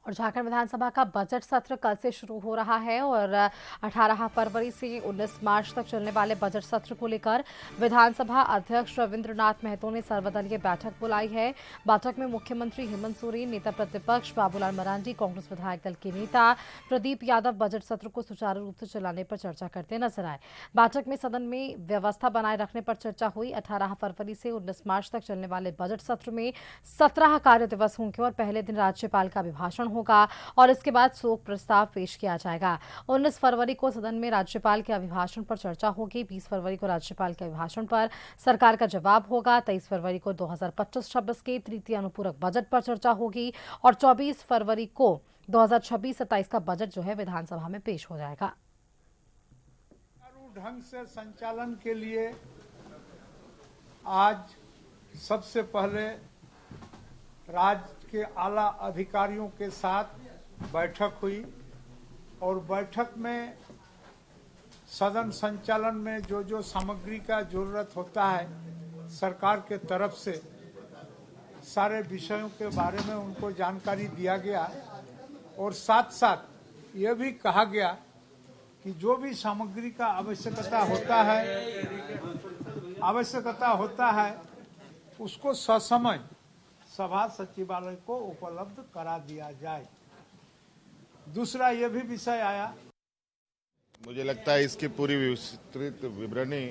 और झारखंड विधानसभा का बजट सत्र कल से शुरू हो रहा है और 18 फरवरी से 19 मार्च तक चलने वाले बजट सत्र को लेकर विधानसभा अध्यक्ष रविंद्रनाथ महतो ने सर्वदलीय बैठक बुलाई है। बैठक में मुख्यमंत्री हेमंत सोरेन, नेता प्रतिपक्ष बाबूलाल मरांडी, कांग्रेस विधायक दल के नेता प्रदीप यादव बजट सत्र को सुचारू रूप से चलाने पर चर्चा करते नजर आए। बैठक में सदन में व्यवस्था बनाए रखने पर चर्चा हुई। 18 फरवरी से 19 मार्च तक चलने वाले बजट सत्र में 17 कार्य दिवस होंगे और पहले दिन राज्यपाल का अभिभाषण होगा और इसके बाद शोक प्रस्ताव पेश किया जाएगा। 19 फरवरी को सदन में राज्यपाल के अभिभाषण पर चर्चा होगी। 20 फरवरी को राज्यपाल के अभिभाषण पर सरकार का जवाब होगा। 23 फरवरी को 2025-26 के तृतीय अनुपूरक बजट पर चर्चा होगी और 24 फरवरी को 2026-27 का बजट जो है विधानसभा में पेश हो जाएगा। ढंग से संचालन के लिए आज सबसे पहले राज्य के आला अधिकारियों के साथ बैठक हुई और बैठक में सदन संचालन में जो सामग्री का जरूरत होता है सरकार के तरफ से सारे विषयों के बारे में उनको जानकारी दिया गया और साथ साथ ये भी कहा गया कि जो भी सामग्री का आवश्यकता होता है उसको ससमय सभा सचिवालय को उपलब्ध करा दिया जाए। दूसरा ये भी विषय आया, मुझे लगता है इसकी पूरी विस्तृत विवरणी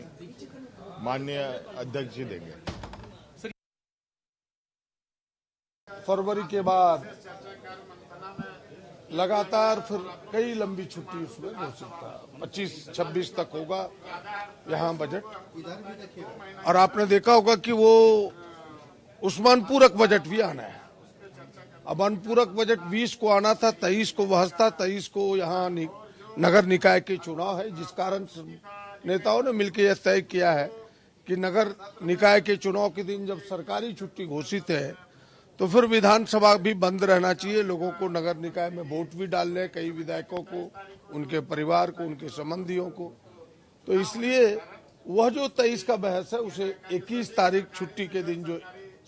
माननीय अध्यक्ष जी देंगे। फरवरी के बाद लगातार फिर कई लंबी छुट्टी उसमें हो सकता है। 25-26 तक होगा यहाँ बजट और आपने देखा होगा कि वो उसमें अनुपूरक बजट भी आना है। अब अनुपूरक बजट 20 को आना था, 23 को बहस था, 23 को यहाँ नगर निकाय के चुनाव है, जिस कारण नेताओं ने मिलकर यह तय किया है कि नगर निकाय के चुनाव के दिन जब सरकारी छुट्टी घोषित है तो फिर विधानसभा भी बंद रहना चाहिए। लोगों को नगर निकाय में वोट भी डालने, कई विधायकों को, उनके परिवार को, उनके संबंधियों को, तो इसलिए वह जो 23 का बहस है उसे 21 तारीख छुट्टी के दिन जो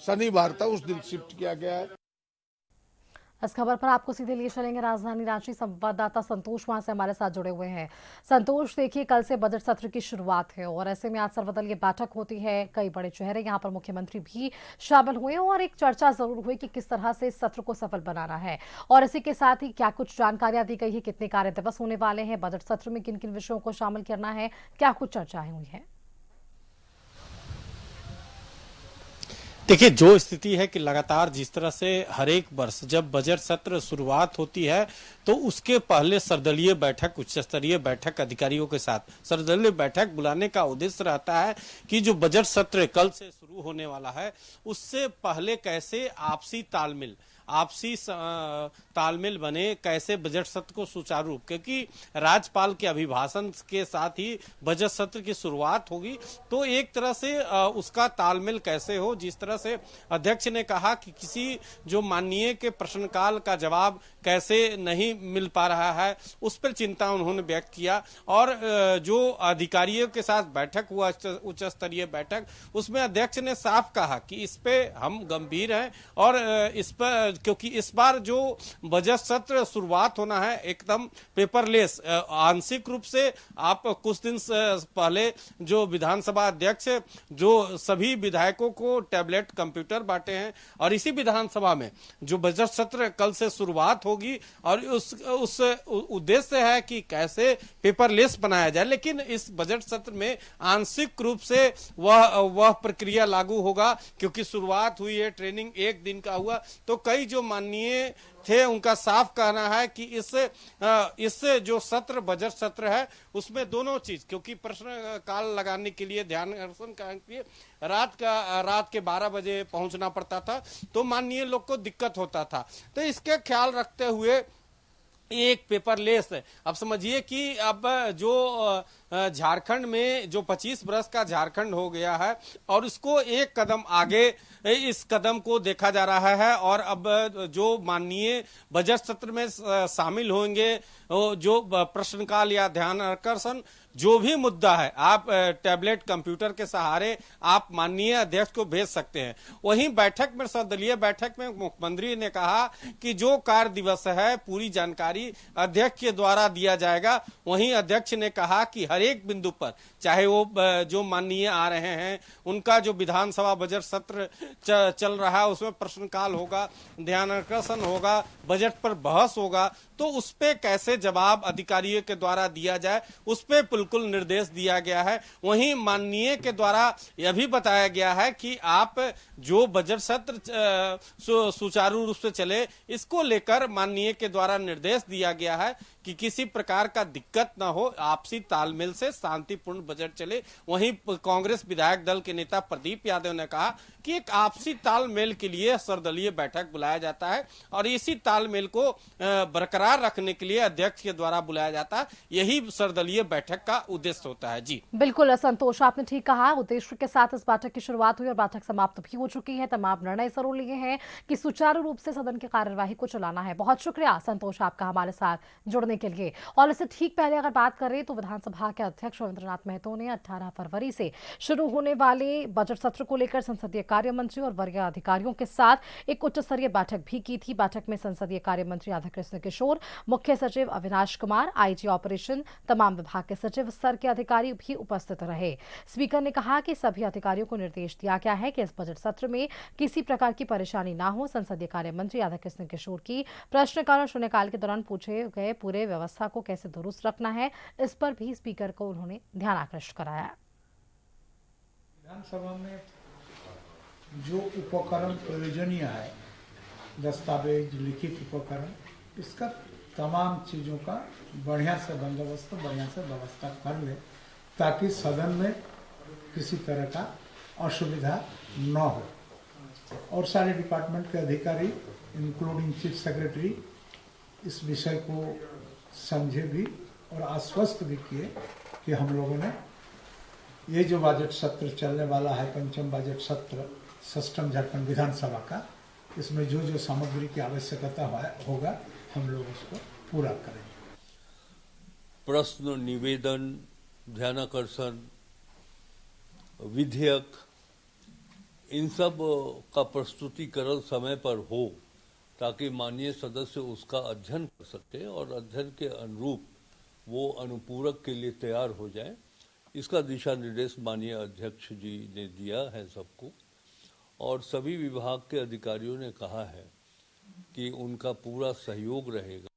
शनिवार था उस दिन शिफ्ट किया गया है। इस खबर पर आपको सीधे लिए चलेंगे राजधानी रांची। संवाददाता संतोष वहां से हमारे साथ जुड़े हुए हैं। संतोष, देखिए कल से बजट सत्र की शुरुआत है और ऐसे में आज सर्वदलीय बैठक होती है। कई बड़े चेहरे यहाँ पर मुख्यमंत्री भी शामिल हुए और एक चर्चा जरूर हुई कि किस तरह से इस सत्र को सफल बनाना है और इसी के साथ ही क्या कुछ जानकारियां दी गई है, कितने कार्य दिवस होने वाले हैं, बजट सत्र में किन किन विषयों को शामिल करना है, क्या कुछ चर्चाएं हुई है? देखिए, जो स्थिति है कि लगातार जिस तरह से हर एक वर्ष जब बजट सत्र शुरुआत होती है तो उसके पहले सर्वदलीय बैठक, उच्च स्तरीय बैठक अधिकारियों के साथ सर्वदलीय बैठक बुलाने का उद्देश्य रहता है कि जो बजट सत्र कल से शुरू होने वाला है उससे पहले कैसे आपसी तालमेल बने, कैसे बजट सत्र को सुचारू रूप, क्योंकि राज्यपाल के अभिभाषण के साथ ही बजट सत्र की शुरुआत होगी तो एक तरह से उसका तालमेल कैसे हो। जिस तरह से अध्यक्ष ने कहा कि किसी जो माननीय के प्रश्नकाल का जवाब कैसे नहीं मिल पा रहा है उस पर चिंता उन्होंने व्यक्त किया और जो अधिकारियों के साथ बैठक हुआ, उच्च स्तरीय बैठक, उसमें अध्यक्ष ने साफ कहा कि इस पे हम गंभीर हैं और इस पर, क्योंकि इस बार जो बजट सत्र शुरुआत होना है एकदम पेपरलेस, आंशिक रूप से आप कुछ दिन पहले जो विधानसभा अध्यक्ष जो सभी विधायकों को टैबलेट कंप्यूटर बांटे हैं और इसी विधानसभा में जो बजट सत्र कल से शुरुआत होगी और उस उद्देश्य है कि कैसे पेपरलेस बनाया जाए। लेकिन इस बजट सत्र में आंशिक रूप से वह प्रक्रिया लागू होगा क्योंकि शुरुआत हुई है, ट्रेनिंग एक दिन का हुआ, तो कई जो माननीय थे उनका साफ कहना है कि इस जो सत्र बजट सत्र है उसमें दोनों चीज, क्योंकि प्रश्न काल लगाने के लिए, ध्यान आकर्षण करने के लिए रात के 12 बजे पहुंचना पड़ता था तो माननीय लोग को दिक्कत होता था, तो इसके ख्याल रखते हुए एक पेपरलेस है। अब समझिए कि अब जो झारखंड में जो 25 वर्ष का झारखंड हो गया है और उसको एक कदम आगे इस कदम को देखा जा रहा है और अब जो माननीय बजट सत्र में शामिल होंगे जो प्रश्नकाल या ध्यान आकर्षण जो भी मुद्दा है आप टैबलेट कंप्यूटर के सहारे आप माननीय अध्यक्ष को भेज सकते हैं। वहीं बैठक में, सर्वदलीय बैठक में मुख्यमंत्री ने कहा कि जो कार्य दिवस है पूरी जानकारी अध्यक्ष के द्वारा दिया जाएगा। वहीं अध्यक्ष ने कहा कि हर एक बिंदु पर, चाहे वो जो माननीय आ रहे हैं उनका जो विधानसभा बजट सत्र चल रहा है उसमें प्रश्नकाल होगा, ध्यानाकर्षण होगा, बजट पर बहस होगा, तो उस पे कैसे जवाब अधिकारियों के द्वारा दिया जाए उस पे बिल्कुल निर्देश दिया गया है। वहीं माननीय के द्वारा यह भी बताया गया है कि आप जो बजट सत्र सुचारू रूप से चले, इसको लेकर माननीय के द्वारा निर्देश दिया गया है कि किसी प्रकार का दिक्कत न हो, आपसी तालमेल से शांतिपूर्ण बजट चले। वहीं कांग्रेस विधायक दल के नेता प्रदीप यादव ने कहा कि एक आपसी तालमेल के लिए सर्वदलीय बैठक बुलाया जाता है और इसी तालमेल को बरकरार रखने के लिए अध्यक्ष के द्वारा बुलाया जाता है। यही सर्वदलीय बैठक का उद्देश्य होता है। जी बिल्कुल संतोष, आपने ठीक कहा। उद्देश्य के साथ इस बैठक की शुरुआत हुई और बैठक समाप्त भी हो चुकी है। तमाम निर्णय जरूर लिए हैं कि सुचारू रूप से सदन की कार्यवाही को चलाना है। बहुत शुक्रिया संतोष आपका हमारे साथ जुड़ने के लिए। और इससे ठीक पहले अगर बात करें तो विधानसभा के अध्यक्ष रविंद्रनाथ महतो ने 18 फरवरी से शुरू होने वाले बजट सत्र को लेकर संसदीय कार्य मंत्री और वरीय अधिकारियों के साथ एक उच्च स्तरीय बैठक भी की थी। बैठक में संसदीय कार्य मंत्री राधाकृष्ण किशोर, मुख्य सचिव अविनाश कुमार, आईजी ऑपरेशन, तमाम विभाग के सचिव स्तर के अधिकारी भी उपस्थित रहे। स्पीकर ने कहा कि सभी अधिकारियों को निर्देश दिया गया है कि इस बजट सत्र में किसी प्रकार की परेशानी न हो। संसदीय कार्य मंत्री राधाकृष्ण किशोर की प्रश्नकाल और शून्यकाल के दौरान पूछे गए पूरे व्यवस्था को कैसे दुरुस्त रखना है, इस पर भी स्पीकर को उन्होंने ध्यान आकृष्ट कराया। विधानसभा में जो उपकरण प्रयोजनीय है, दस्तावेज, लिखित उपकरण, इसका तमाम चीज़ों का बढ़िया से बंदोबस्त, बढ़िया से व्यवस्था कर ले ताकि सदन में किसी तरह का असुविधा न हो। और सारे डिपार्टमेंट के अधिकारी इंक्लूडिंग चीफ सेक्रेटरी इस विषय को समझे भी और आश्वस्त भी किए कि हम लोगों ने ये जो बजट सत्र चलने वाला है, पंचम बजट सत्र षष्ठम झारखंड विधानसभा का, इसमें जो जो सामग्री की आवश्यकता होगा हम लोग उसको पूरा करेंगे। प्रश्न, निवेदन, ध्यानाकर्षण, विधेयक, इन सब का प्रस्तुतिकरण समय पर हो ताकि माननीय सदस्य उसका अध्ययन कर सके और अध्ययन के अनुरूप वो अनुपूरक के लिए तैयार हो जाए। इसका दिशा निर्देश माननीय अध्यक्ष जी ने दिया है सबको, और सभी विभाग के अधिकारियों ने कहा है कि उनका पूरा सहयोग रहेगा।